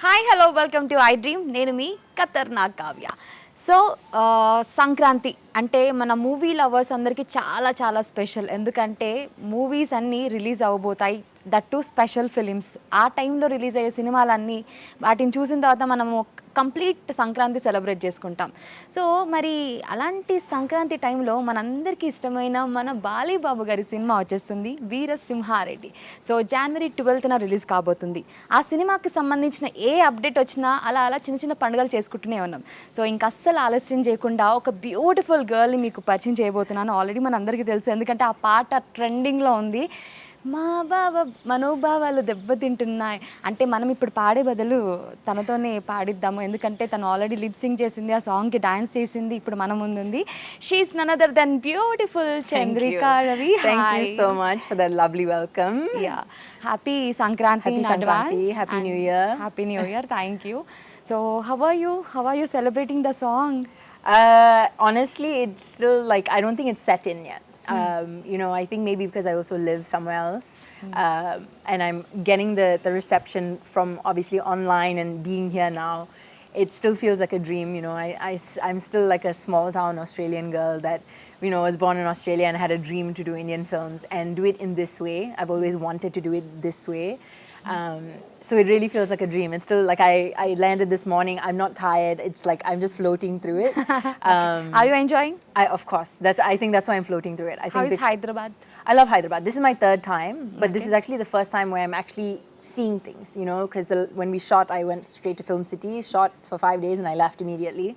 Hi hello welcome to I dream నేను మీ ఖతర్నాక్ Kavya. So Sankranti అంటే మన మూవీ లవర్స్ అందరికీ చాలా చాలా స్పెషల్. ఎందుకంటే మూవీస్ అన్నీ రిలీజ్ అవ్వబోతాయి, దట్ టు స్పెషల్ ఫిలిమ్స్. ఆ టైంలో రిలీజ్ అయ్యే సినిమాలన్నీ వాటిని చూసిన తర్వాత మనము కంప్లీట్ సంక్రాంతి సెలబ్రేట్ చేసుకుంటాం. సో మరి అలాంటి సంక్రాంతి టైంలో మనందరికీ ఇష్టమైన మన బాలీబాబు గారి సినిమా వచ్చేస్తుంది, వీరసింహారెడ్డి. సో జనవరి 12న రిలీజ్ కాబోతుంది. ఆ సినిమాకి సంబంధించిన ఏ అప్డేట్ వచ్చినా అలా అలా చిన్న చిన్న పండుగలు చేసుకుంటూనే ఉన్నాం. సో ఇంకా అస్సలు ఆలస్యం చేయకుండా ఒక బ్యూటిఫుల్ గర్ల్ని మీకు పరిచయం చేయబోతున్నాను. ఆల్రెడీ మనందరికీ తెలుసు, ఎందుకంటే ఆ పాట ట్రెండింగ్లో ఉంది. మా బావ మనోభావాలు దెబ్బతింటున్నాయి అంటే మనం ఇప్పుడు పాడే బదులు తనతోనే పాడిద్దాము, ఎందుకంటే తను ఆల్రెడీ లిప్ సింగ్ చేసింది, ఆ సాంగ్కి డాన్స్ చేసింది, ఇప్పుడు మన ముందుంది. She's none other than beautiful Chandrika Ravi. Thank you so much for that lovely welcome. Yeah, happy Sankranti Happy in Sankranti, advance. Happy And New Year. Happy New Year, thank you. So how are you celebrating the song? Honestly, it's still like I don't think it's set in yet. I think maybe because I also live somewhere else, and I'm getting the reception from obviously online and being here now. It still feels like a dream. I'm still like a small town Australian girl that was born in Australia and had a dream to do Indian films and do it in this way. I've always wanted to do it this way. So it really feels like a dream. It's still like I landed this morning. I'm not tired. It's like I'm just floating through it. Are you enjoying? Of course. I think that's why I'm floating through it. How is Hyderabad? I love Hyderabad. This is my third time, but this is actually the first time where I'm actually seeing things, because when we shot, I went straight to Film City, shot for 5 days, and I left immediately.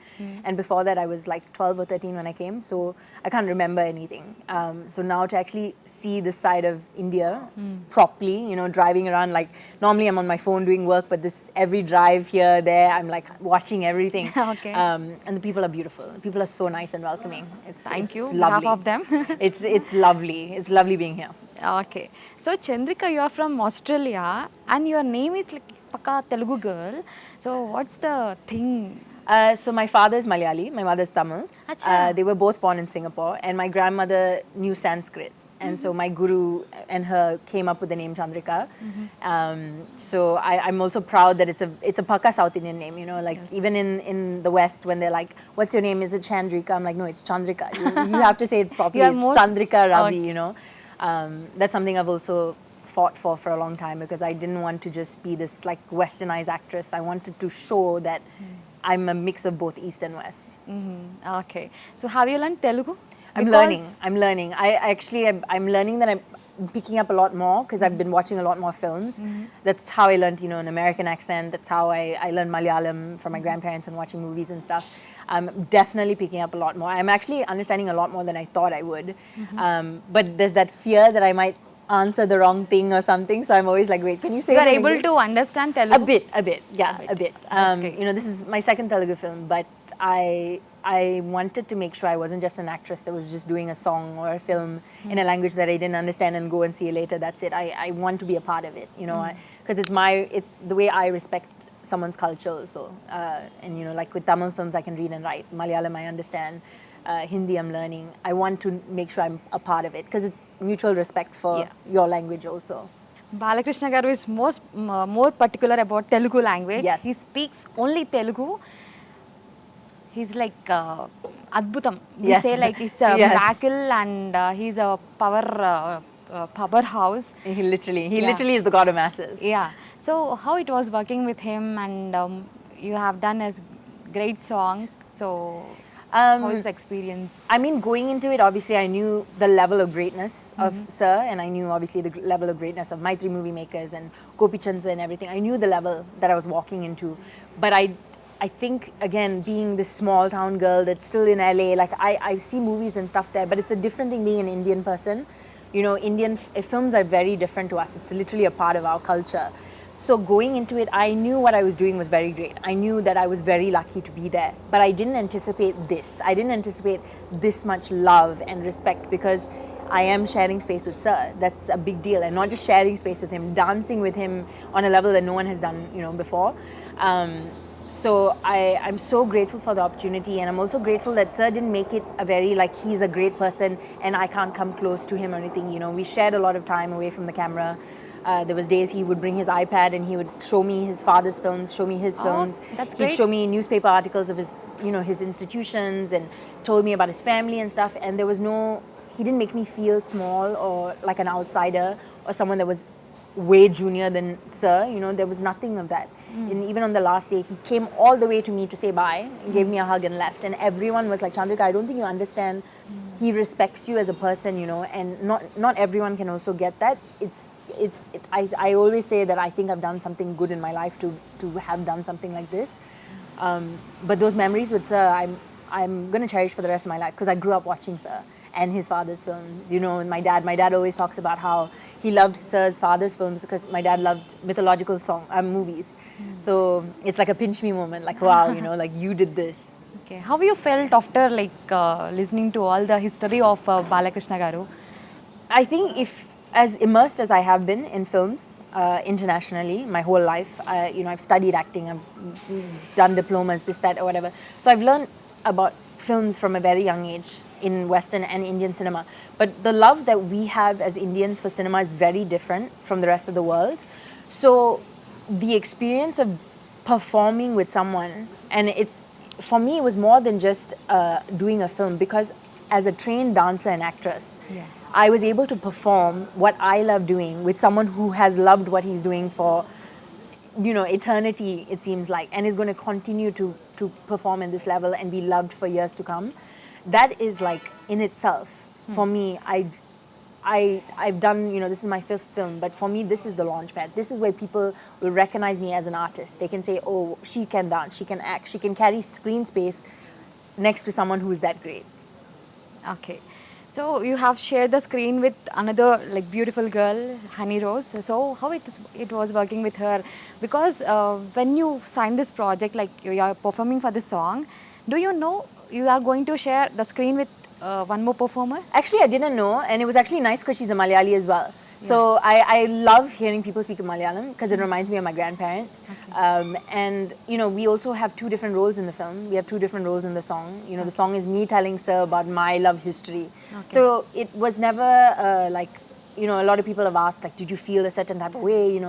And before that, I was like 12 or 13 when I came, so I can't remember anything. So now to actually see this side of India properly, driving around, like normally I'm on my phone doing work, but this every drive here, there, I'm like watching everything. Okay. And the people are beautiful. The people are so nice and welcoming. Thank it's you, lovely. half of them. It's lovely. It's lovely being here. Okay. So Chandrika, you are from Australia and your name is like Paka Telugu girl. So what's the thing? So my father is Malayali, my mother is Tamil. Acha. They were both born in Singapore, and my grandmother knew Sanskrit. And so my guru and her came up with the name Chandrika. So I'm also proud that it's a Paka South Indian name. Even in the West, when they're like, "What's your name? Is it Chandrika?" I'm like, "No, it's Chandrika. You have to say it properly. You are It's more- Chandrika Ravi." Okay. That's something I've also fought for a long time, because I didn't want to just be this like westernized actress. I wanted to show that I'm a mix of both East and West. Okay. So have you learned Telugu? I'm learning. I'm learning that I'm picking up a lot more because I've been watching a lot more films. That's how I learned, an American accent. That's how I learned Malayalam from my grandparents and watching movies and stuff. I'm definitely picking up a lot more. I'm actually understanding a lot more than I thought I would. But there's that fear that I might answer the wrong thing or something. So I'm always like, wait, can you say You are that in able English? to understand Telugu? A bit, yeah, a bit. That's great. This is my second Telugu film, but I wanted to make sure I wasn't just an actress that was just doing a song or a film in a language that I didn't understand and go and see it later. That's it. I want to be a part of it, because it's the way I respect someone's culture also. And like with Tamil films, I can read and write. Malayalam, I understand. Hindi, I'm learning. I want to make sure I'm a part of it because it's mutual respect for your language also. Balakrishna Garu is more particular about Telugu language. Yes. He speaks only Telugu. He's like Adbhutam. We Yes. say like it's a Yes. miracle, and he's a powerhouse. He literally is the god of masses. Yeah. So how it was working with him, and you have done a great song. So how is the experience? I mean, going into it, obviously, I knew the level of greatness of Sir, and I knew obviously the level of greatness of Maitri movie makers and Gopi Chandra and everything. I knew the level that I was walking into, but I think again, being this small town girl that's still in LA, like I see movies and stuff there, but it's a different thing being an Indian person. Indian films are very different to us. It's literally a part of our culture. So going into it, I knew what I was doing was very great. I knew that I was very lucky to be there, but I didn't anticipate this. I didn't anticipate this much love and respect, because I am sharing space with Sir. That's a big deal, and not just sharing space with him, dancing with him on a level that no one has done, before. So I'm so grateful for the opportunity, and I'm also grateful that Sir didn't make it a very like he's a great person and I can't come close to him or anything. We shared a lot of time away from the camera. There was days he would bring his iPad and he would show me his father's films, show me his films. that's He'd great. show me newspaper articles of his, his institutions, and told me about his family and stuff. And there was no, he didn't make me feel small or like an outsider or someone that was way junior than Sir. There was nothing of that. And even on the last day, he came all the way to me to say bye, and gave me a hug and left. And everyone was like, Chandrika, I don't think you understand. He respects you as a person, and not everyone can also get that. I always say that I think I've done something good in my life to have done something like this. But those memories with Sir, I'm going to cherish for the rest of my life, because I grew up watching Sir and his father's films. And my dad always talks about how he loved Sir's father's films because my dad loved mythological movies. So it's like a pinch me moment, like, wow, like you did this. Okay. How you felt after listening to all the history of Balakrishna Garu? I think if as immersed as I have been in films internationally my whole life, I've studied acting, I've done diplomas, this, that, or whatever. So I've learned about films from a very young age in Western and Indian cinema. But the love that we have as Indians for cinema is very different from the rest of the world. So the experience of performing with someone, and for me, it was more than just doing a film, because as a trained dancer and actress, I was able to perform what I love doing with someone who has loved what he's doing for eternity, it seems like, and is going to continue to perform in this level and be loved for years to come. That is like in itself, for me, I've done, this is my 5th film, but for me, this is the launch pad. This is where people will recognize me as an artist. They can say, oh, she can dance, she can act, she can carry screen space next to someone who is that great. Okay. So you have shared the screen with another beautiful girl, Honey Rose. So how it was working with her? Because when you signed this project, you are performing for this song, do you know you are going to share the screen with one more performer? Actually, I didn't know, and it was actually nice because she's a Malayali as well. So I love hearing people speak Malayalam because it reminds me of my grandparents. And, we also have 2 different roles in the film. We have 2 different roles in the song. The song is me telling Sir about my love history. So it was never a lot of people have asked, did you feel a certain type of way,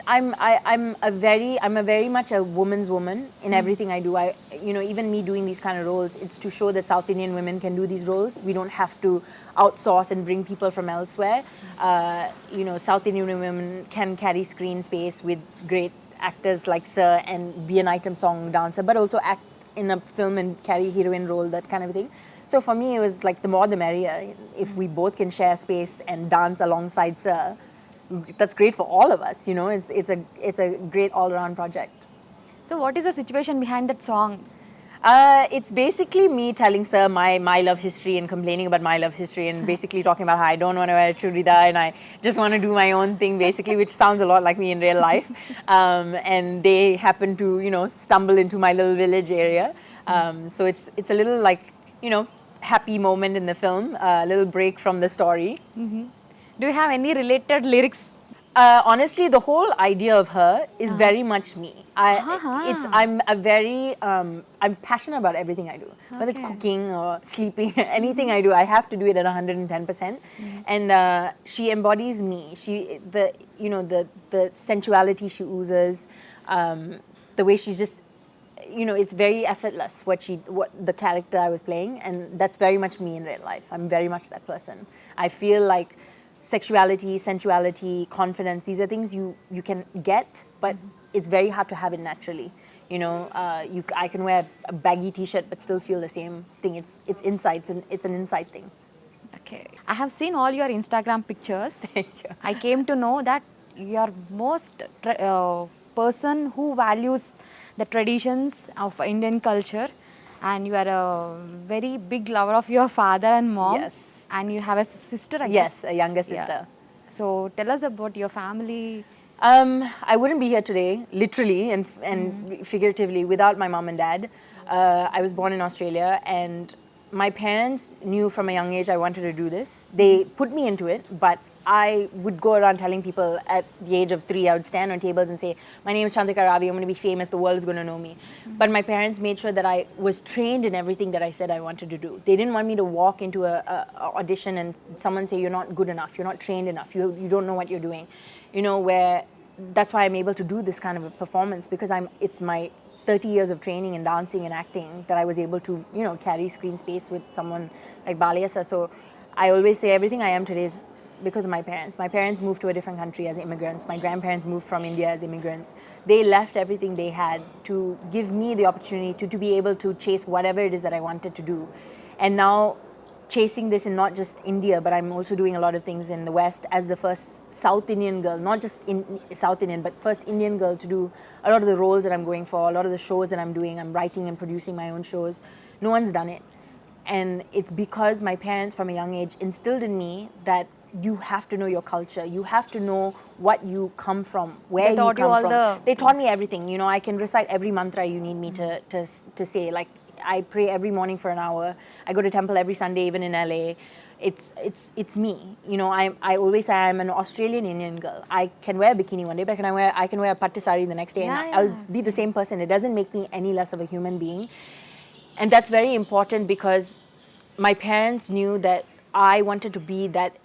I'm a very much a woman's woman in everything I do. Even me doing these kind of roles, it's to show that South Indian women can do these roles. We don't have to outsource and bring people from elsewhere. South Indian women can carry screen space with great actors like Sir and be an item song dancer, but also act in a film and carry heroine role, that kind of thing. So for me, it was the more the merrier. If we both can share space and dance alongside Sir, that's great for all of us. It's a great all-around project. So what is the situation behind that song? It's basically me telling Sir my love history and complaining about my love history, and basically talking about how I don't want to wear a churida and I just want to do my own thing, basically, which sounds a lot like me in real life. And they happen to stumble into my little village area. So it's a little happy moment in the film, a little break from the story. Do you have any related lyrics? Honestly, the whole idea of her is very much me. I'm passionate about everything I do, whether it's cooking or sleeping, anything I do, I have to do it at 110%. And she embodies me. The sensuality she oozes, the way she's just, it's very effortless what the character I was playing, and that's very much me in real life. I'm very much that person. I feel like sexuality, sensuality, confidence, these are things you can get, but it's very hard to have it naturally. I can wear a baggy t-shirt but still feel the same thing. It's inside, it's an inside thing. Okay. I have seen all your Instagram pictures. Thank you. I came to know that you are most person who values the traditions of Indian culture, and you are a very big lover of your father and mom. Yes. And you have a sister, I guess. Yes, a younger sister. Yeah. So tell us about your family. I wouldn't be here today, literally and figuratively, without my mom and dad. I was born in Australia, and my parents knew from a young age I wanted to do this. They put me into it, but I would go around telling people at the age of 3, I would stand on tables and say, my name is Chandrika Ravi, I'm going to be famous, the world is going to know me. But my parents made sure that I was trained in everything that I said I wanted to do. They didn't want me to walk into a audition and someone say, you're not good enough, you're not trained enough, you don't know what you're doing. where that's why I'm able to do this kind of a performance, because it's my 30 years of training in dancing and acting that I was able to, carry screen space with someone like Balayya sir. So I always say everything I am today is because of my parents. My parents moved to a different country as immigrants. My grandparents moved from India as immigrants. They left everything they had to give me the opportunity to be able to chase whatever it is that I wanted to do. And now chasing this in not just India, but I'm also doing a lot of things in the West as the first South Indian girl, not just in South Indian, but first Indian girl to do a lot of the roles that I'm going for, a lot of the shows that I'm doing. I'm writing and producing my own shows. No one's done it. And it's because my parents from a young age instilled in me that you have to know your culture. You have to know what you come from, where They you taught you come all from. the They taught me everything. I can recite every mantra you need me to say. Like, I pray every morning for an hour. I go to temple every Sunday, even in LA. It's me. I always say I'm an Australian Indian girl. I can wear a bikini one day, but I can wear a pattu sari the next day, Yeah, and I'll yeah, be the same person. It doesn't make me any less of a human being. And that's very important because my parents knew that I wanted to be that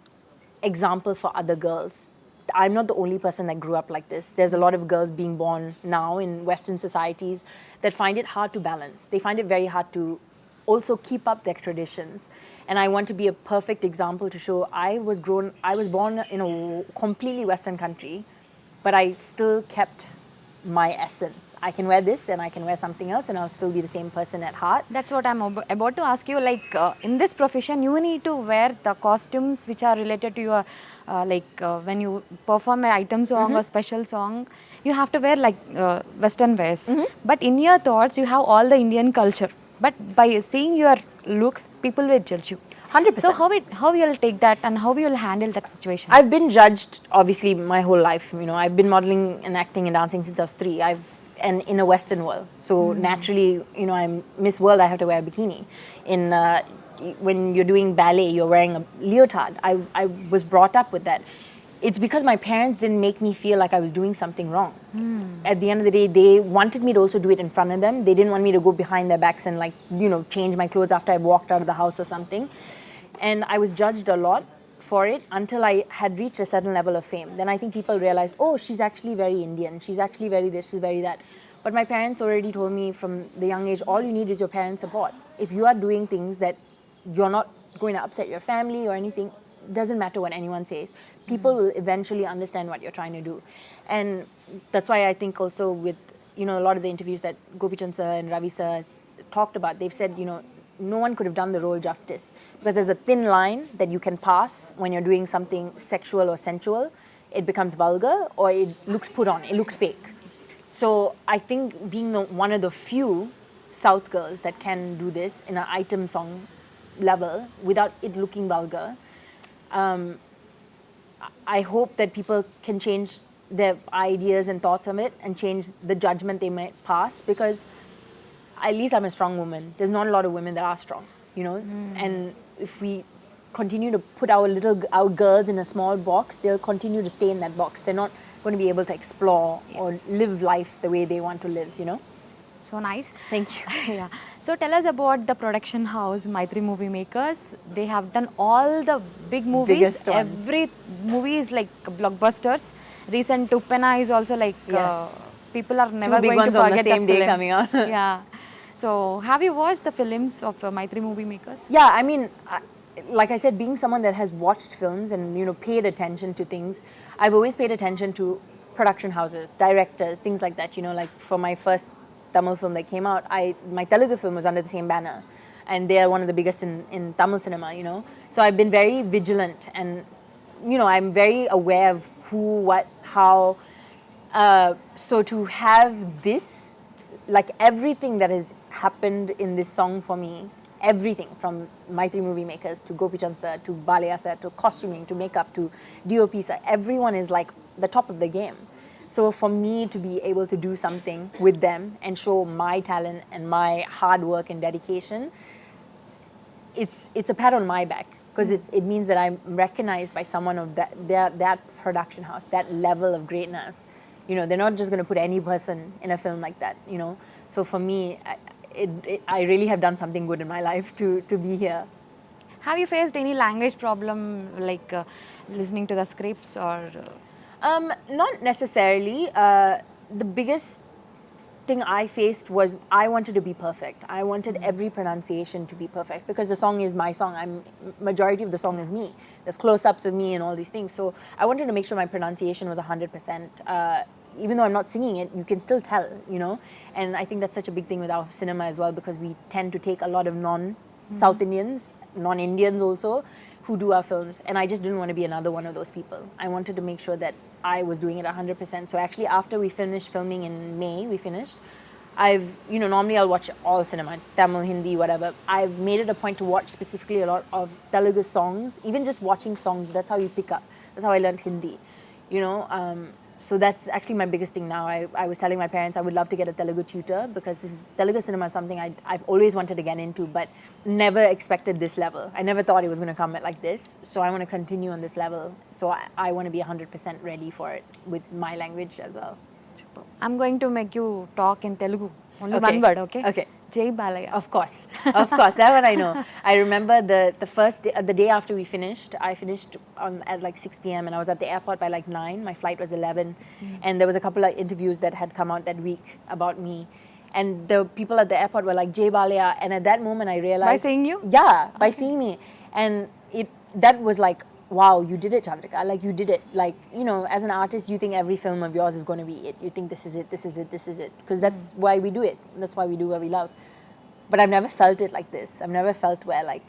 example for other girls. I'm not the only person that grew up like this. There's a lot of girls being born now in Western societies that find it hard to balance. They find it very hard to also keep up their traditions. And I want to be a perfect example to show I was born in a completely Western country, but I still kept my essence. I can wear this and I can wear something else and I'll still be the same person at heart. That's what I'm about to ask you. Like in this profession, you need to wear the costumes which are related to your, when you perform an item song or special song, you have to wear like Western wears. But in your thoughts, you have all the Indian culture. But by seeing your looks, people will judge you. 100%. So how you'll take that and how you'll handle that situation? I've been judged obviously my whole life. I've been modeling and acting and dancing since I was 3. And in a Western world, so naturally, I'm Miss World. I have to wear a bikini. When you're doing ballet, you're wearing a leotard. I was brought up with that. It's because my parents didn't make me feel like I was doing something wrong. At the end of the day, they wanted me to also do it in front of them. They didn't want me to go behind their backs and change my clothes after I walked out of the house or something. And I was judged a lot for it until I had reached a certain level of fame. Then I think people realized, oh, she's actually very Indian. She's actually very this, she's very that. But my parents already told me from the young age, all you need is your parents' support. If you are doing things that you're not going to upset your family or anything, it doesn't matter what anyone says. People will eventually understand what you're trying to do. And that's why I think also with, a lot of the interviews that Gopi Chand sir and Ravi sir has talked about, they've said, no one could have done the role justice because there's a thin line that you can pass when you're doing something sexual or sensual. It becomes vulgar or it looks put on, it looks fake. So I think being one of the few South girls that can do this in an item song level without it looking vulgar, I hope that people can change their ideas and thoughts on it and change the judgment they might pass, because at least I'm a strong woman. There's not a lot of women that are strong, and if we continue to put our girls in a small box, they'll continue to stay in that box. They're not going to be able to explore or live life the way they want to live, So nice. Thank you. Yeah. So tell us about the production house, Maitri Movie Makers. They have done all the big movies. Biggest ones. Every movie is like blockbusters. Recent Tupena is also like Yes. people are never Two big going ones to on the forget same that day film. coming on. Yeah. So have you watched the films of Maitri Movie Makers? Yeah, I mean, like I said, being someone that has watched films and paid attention to things, I've always paid attention to production houses, directors, things like that. Like for my first Tamil film that came out, my Telugu film was under the same banner, and they are one of the biggest in Tamil cinema. So I've been very vigilant, and I'm very aware of who, what, how. So to have this, like everything that has happened in this song for me, everything from Maitri Movie Makers to Gopi Chand sir to Balayya sir to costuming to makeup to DOP sir, everyone is like the top of the game. So for me to be able to do something with them and show my talent and my hard work and dedication, it's a pat on my back, because it means that I'm recognized by someone of that production house, that level of greatness. They're not just going to put any person in a film like that. So for me, I really have done something good in my life to be here. Have you faced any language problem like listening to the scripts or? Not necessarily. The biggest thing I faced was I wanted to be perfect. I wanted every pronunciation to be perfect because the song is my song. Majority of the song is me. There's close-ups of me and all these things. So I wanted to make sure my pronunciation was 100%. Even though I'm not singing it, you can still tell, you know. And I think that's such a big thing with our cinema as well because we tend to take a lot of non-South Indians, non-Indians also, who do our films, and I just didn't want to be another one of those people. I wanted to make sure that I was doing it 100%. So actually, after we finished filming in May, normally I'll watch all cinema, Tamil, Hindi, whatever. I've made it a point to watch specifically a lot of Telugu songs, even just watching songs, that's how you pick up. That's how I learned Hindi, you know. So that's actually my biggest thing now. I was telling my parents I would love to get a Telugu tutor because Telugu cinema is something I've always wanted to get into, but never expected this level. I never thought it was going to come at like this. So I want to continue on this level. So I want to be 100% ready for it with my language as well. I'm going to make you talk in Telugu. Only Okay. one word, okay? Okay. Jai Balayya. Of course, that one I know. I remember the first day, the day after we finished. I finished at like 6 p.m. and I was at the airport by like 9. My flight was 11, and there was a couple of interviews that had come out that week about me, and the people at the airport were like Jay Balayya, and at that moment I realized By seeing you? yeah, by seeing me, and that was like, wow, you did it, Chandrika. Like, you did it. Like, you know, as an artist, you think every film of yours is going to be it. You think this is it, this is it, this is it. Because that's why we do it. That's why we do what we love. But I've never felt it like this. I've never felt where, like,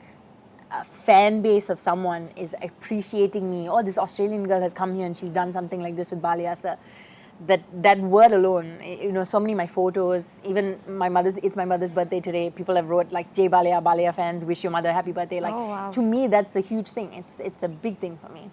a fan base of someone is appreciating me. Oh, this Australian girl has come here and she's done something like this with Balayya sir. That word alone, you know, so many of my photos, even it's my mother's birthday today. People have wrote like Jay Balayya, Balayya fans, wish your mother happy birthday. Like, Oh, wow. to me, that's a huge thing. It's a big thing for me.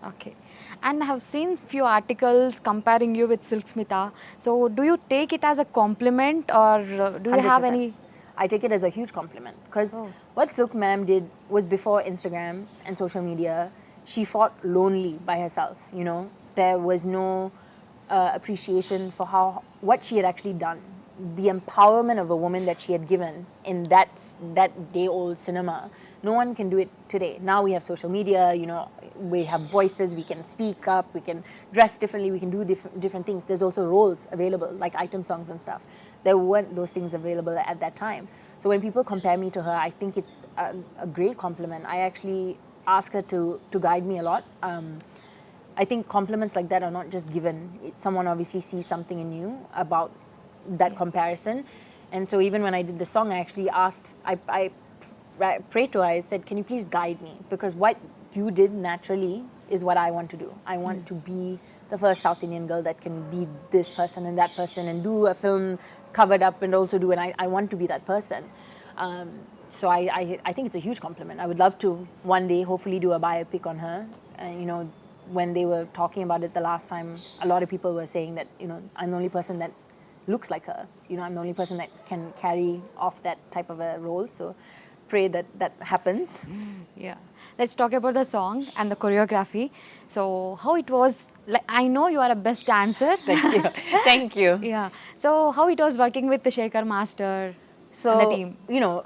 Okay. And I have seen few articles comparing you with Silk Smita. So do you take it as a compliment or do you have 100%. any? I take it as a huge compliment because Oh. what Silk Ma'am did was before Instagram and social media. She fought lonely by herself. You know, there was no appreciation for what she had actually done, the empowerment of a woman that she had given in that day-old cinema. No one can do it today. Now we have social media. You know, we have voices. We can speak up. We can dress differently. We can do different things. There's also roles available, like item songs and stuff. There weren't those things available at that time. So when people compare me to her, I think it's a great compliment. I actually ask her to guide me a lot. I think compliments like that are not just given. Someone obviously sees something in you about that comparison. And so even when I did the song, I actually asked, I prayed to her, I said, can you please guide me? Because what you did naturally is what I want to do. I want to be the first South Indian girl that can be this person and that person and do a film covered up and also do, and I want to be that person. So I think it's a huge compliment. I would love to one day hopefully do a biopic on her. You know, when they were talking about it the last time, a lot of people were saying that, you know, I'm the only person that looks like her. You know, I'm the only person that can carry off that type of a role. So pray that that happens. Yeah. Let's talk about the song and the choreography. So how it was, like, I know you are a best dancer. Thank you. Thank you. Yeah. So how it was working with the Shekhar Master So, and the team? you know,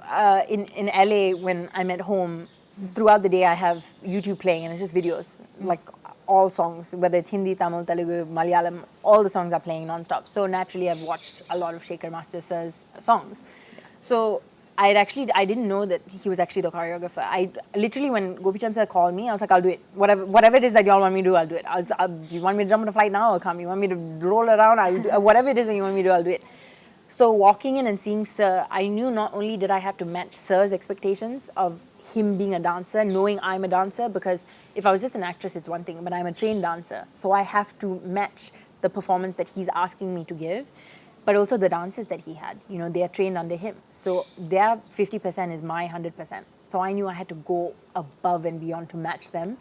in LA, when I'm at home, throughout the day I have YouTube playing and it's just videos, like all songs, whether it's Hindi, Tamil, Telugu, Malayalam, all the songs are playing non-stop. So naturally I've watched a lot of Shekhar Master Sir's songs. So I didn't know that he was actually the choreographer. I literally, when Gopi Chand sir called me, I was like, I'll do it. Whatever it is that y'all want me to do, I'll do it. Do you want me to jump on a flight now? I'll come. You want me to roll around? I'll do whatever it is that you want me to do, I'll do it. So walking in and seeing Sir, I knew not only did I have to match Sir's expectations of him being a dancer, knowing I'm a dancer, because if I was just an actress, it's one thing, but I'm a trained dancer. So I have to match the performance that he's asking me to give, but also the dances that he had. You know, they are trained under him. So their 50% is my 100%. So I knew I had to go above and beyond to match them.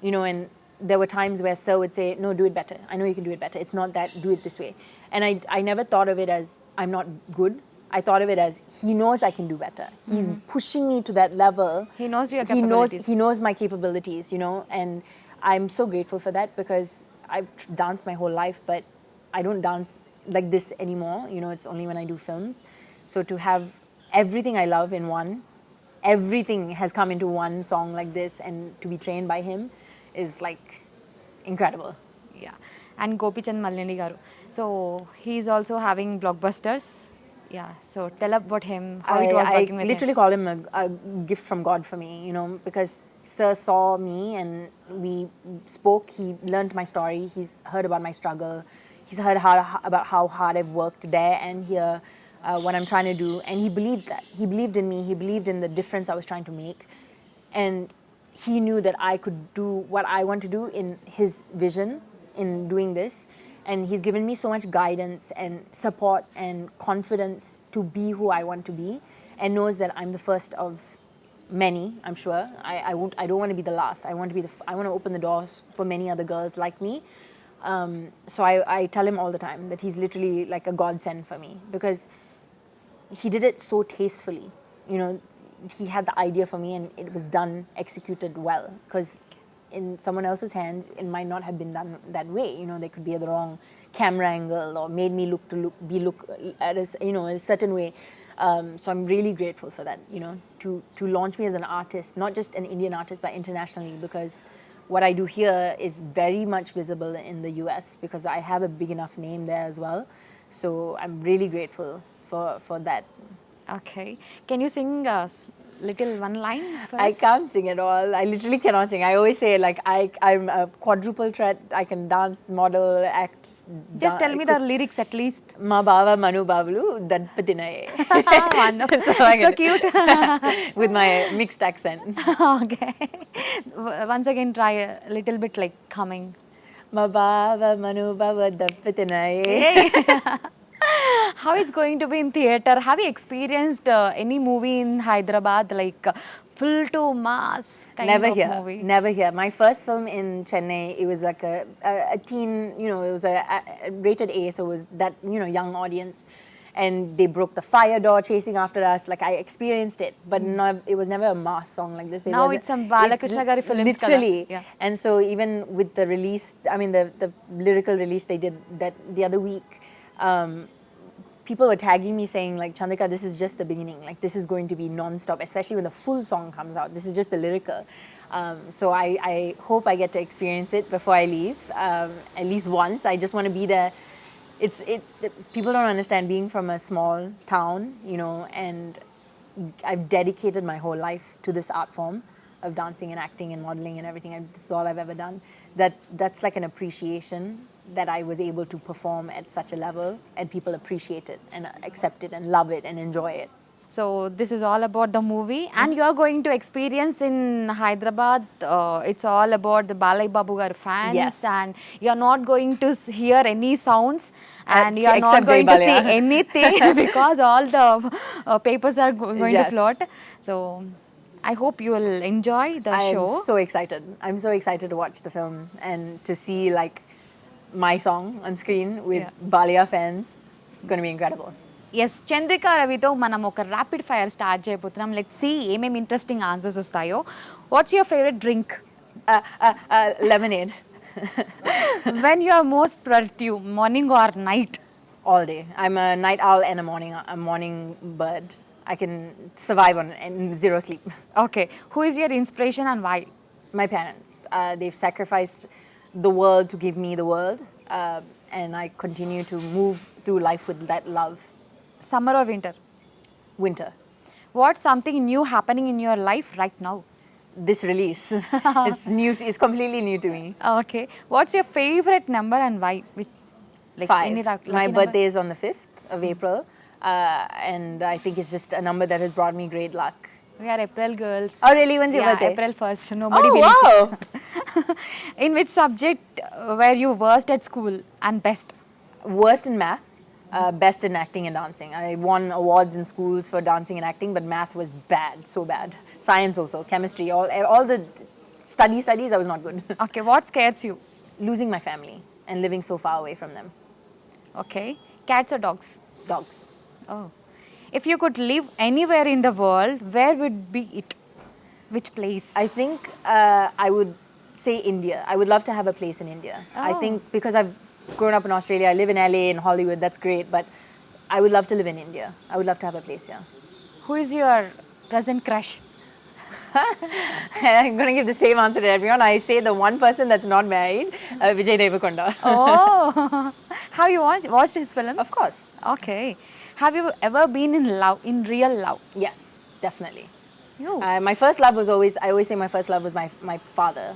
You know, and there were times where Sir would say, no, do it better. I know you can do it better. It's not that, do it this way. And I never thought of it as, I'm not good. I thought of it as, he knows I can do better. He's pushing me to that level. He knows your capabilities. He knows my capabilities, you know, and I'm so grateful for that because I've danced my whole life, but I don't dance like this anymore. You know, it's only when I do films. So to have everything I love in one, everything has come into one song like this, and to be trained by him is like incredible. Yeah, and Gopichand Malini garu. So he's also having blockbusters. Yeah, so tell about him, how it was I working with him. literally call him a gift from God for me, you know, because Sir saw me and we spoke. He learned my story. He's heard about my struggle. He's heard about how hard I've worked there and here, what I'm trying to do. And he believed that. He believed in me. He believed in the difference I was trying to make. And he knew that I could do what I want to do in his vision in doing this. And he's given me so much guidance and support and confidence to be who I want to be, and knows that I'm the first of many, I'm sure. I don't want to be the last. I want to be I want to open the doors for many other girls like me. So I tell him all the time that he's literally like a godsend for me, because he did it so tastefully. You know, he had the idea for me and it was done, executed well. Because in someone else's hand, it might not have been done that way. You know, there could be the wrong camera angle or made me look at a certain way. So I'm really grateful for that. You know, to launch me as an artist, not just an Indian artist, but internationally, because what I do here is very much visible in the US because I have a big enough name there as well. So I'm really grateful for that. Okay, can you sing little one line for I us? can't sing at all. I literally cannot sing. I always say like I'm a quadruple threat. I can dance, model, act. Just tell me the lyrics at least. Ma bava manu bablu dadpatinaye. Wonderful. That's all I So can cute. with my mixed accent. Okay. Once again, try a little bit like humming. Ma bava manu bava dadpatinaye. Hey. How it's going to be in theater? Have you experienced any movie in Hyderabad, like full to mass kind Never of here. movie? Never here. My first film in Chennai, it was like a teen, you know, it was a rated A, so it was that, you know, young audience. And they broke the fire door chasing after us. Like, I experienced it, but it was never a mass song like this. It Now was it's some Balakrishna Gari films kada. literally. Yeah. And so even with the release, I mean, the lyrical release they did that the other week, people were tagging me saying like, Chandrika, this is just the beginning. Like, this is going to be non-stop, especially when the full song comes out. This is just the lyrical. So I hope I get to experience it before I leave, at least once. I just want to be there. People don't understand being from a small town, you know, and I've dedicated my whole life to this art form of dancing and acting and modeling and everything. This is all I've ever done. That's like an appreciation that I was able to perform at such a level, and people appreciate it and accept it and love it and enjoy it. So this is all about the movie, and you are going to experience in Hyderabad. It's all about the Balayya Babu Garu fans, Yes. and you are not going to hear any sounds, and you are not except Jai going to see Balayya. anything because all the papers are going to Yes. float. So I hope you will enjoy the show. I'm so excited. I'm so excited to watch the film and to see like my song on screen with Yeah. Balayya fans. It's going to be incredible. Yes Chandrika రవితో మనం ఒక rapid fire start చేయబోతున్నాం. Let's see ఏమేమి interesting answers వస్తాయో. What's your favourite drink? Lemonade. When you are most productive, morning or night? All day. I'm a night owl and a morning bird. I can survive on zero sleep. Okay, who is your inspiration and why? My parents. They've sacrificed the world to give me the world, and I continue to move through life with that love. Summer or winter? Winter. What's something new happening in your life right now? This release. It's new. It's completely new to me. Okay, what's your favourite number and why? Like 5. My birthday is on the 5th of April, and I think it's just a number that has brought me great luck. We are April girls. Oh, really? When's your birthday? April 1st. Nobody Oh, believes wow. it. In which subject were you worst at school and best? Worst in math, best in acting and dancing. I won awards in schools for dancing and acting, but math was bad, so bad. Science also, chemistry, all the studies, I was not good. Okay, what scares you? Losing my family and living so far away from them. Okay, cats or dogs? Dogs. Oh. If you could live anywhere in the world, where would be it? Which place? I think I would say India. I would love to have a place in India. I Oh. think because I've grown up in Australia, I live in LA and Hollywood, that's great, but I would love to live in India. I would love to have a place here. Who is your present crush? I'm going to give the same answer to everyone. I say the one person that's not married, Vijay Deverakonda. Oh, have you watched his films? Of course. Okay. Have you ever been in love, in real love? Yes, definitely. You? My first love was always, I always say my first love was my father.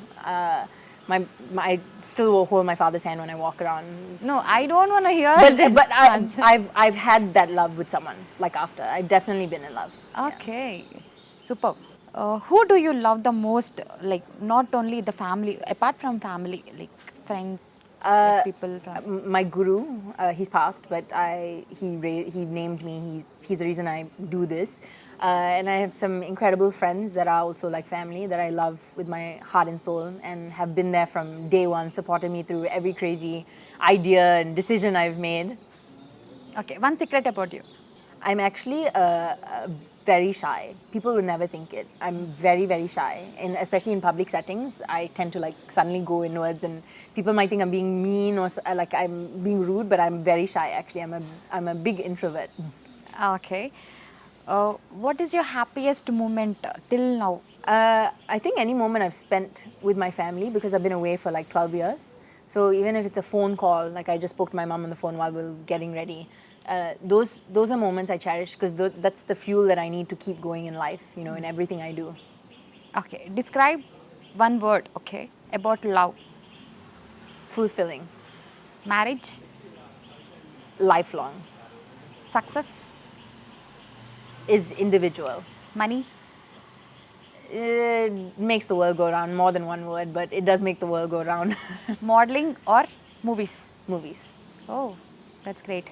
I still hold my father's hand when I walk around. No, I don't want to hear this But answer. I've had that love with someone, like after. I've definitely been in love. Okay, super. Who do you love the most? Like not only the family, apart from family, like friends, like people from. My guru, he's passed, but he named me. He's the reason I do this. And I have some incredible friends that are also like family that I love with my heart and soul and have been there from day one, supported me through every crazy idea and decision I've made. Okay, one secret about you. I'm actually very shy. People would never think it. I'm very, very shy, and especially in public settings, I tend to like suddenly go inwards, and people might think I'm being mean or like I'm being rude, but I'm very shy. Actually, I'm a big introvert. Okay. What is your happiest moment till now? I think any moment I've spent with my family because I've been away for like 12 years. So even if it's a phone call, like I just spoke to my mom on the phone while we were getting ready, those are moments I cherish because that's the fuel that I need to keep going in life, you know, in everything I do. Okay, describe one word, okay, about love. Fulfilling, Marriage, lifelong, success, is individual. money, It makes the world go round, more than one word, but it does make the world go round. modeling, or movies. Movies. Oh, that's great.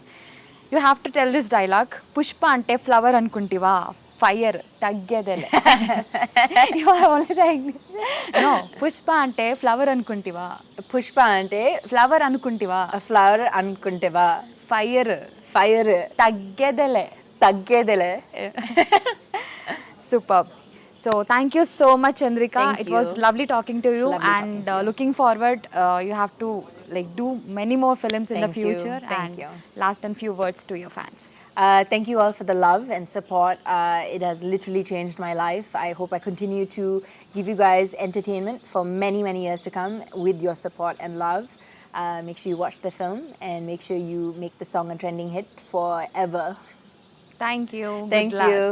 You have to tell this dialogue. Pushpa అంటే flower అనుకుంటివా fire తగ్గేదేలే you are only saying no Pushpa అంటే flower అనుకుంటివా Pushpa ante flower అనుకుంటివా a flower ankunteva. Fire Fire తగ్గేదేలే taggedele. Superb. So thank you so much, Chandrika. Thank It was you. lovely talking to you, Lovely and talking to you. looking forward, you have to like do many more films in the Thank you. future. Thank and you. last and few words to your fans. Thank you all for the love and support. It has literally changed my life. I hope I continue to give you guys entertainment for many, many years to come with your support and love. Make sure you watch the film and make sure you make the song a trending hit forever. Thank you. Thank Good luck. you.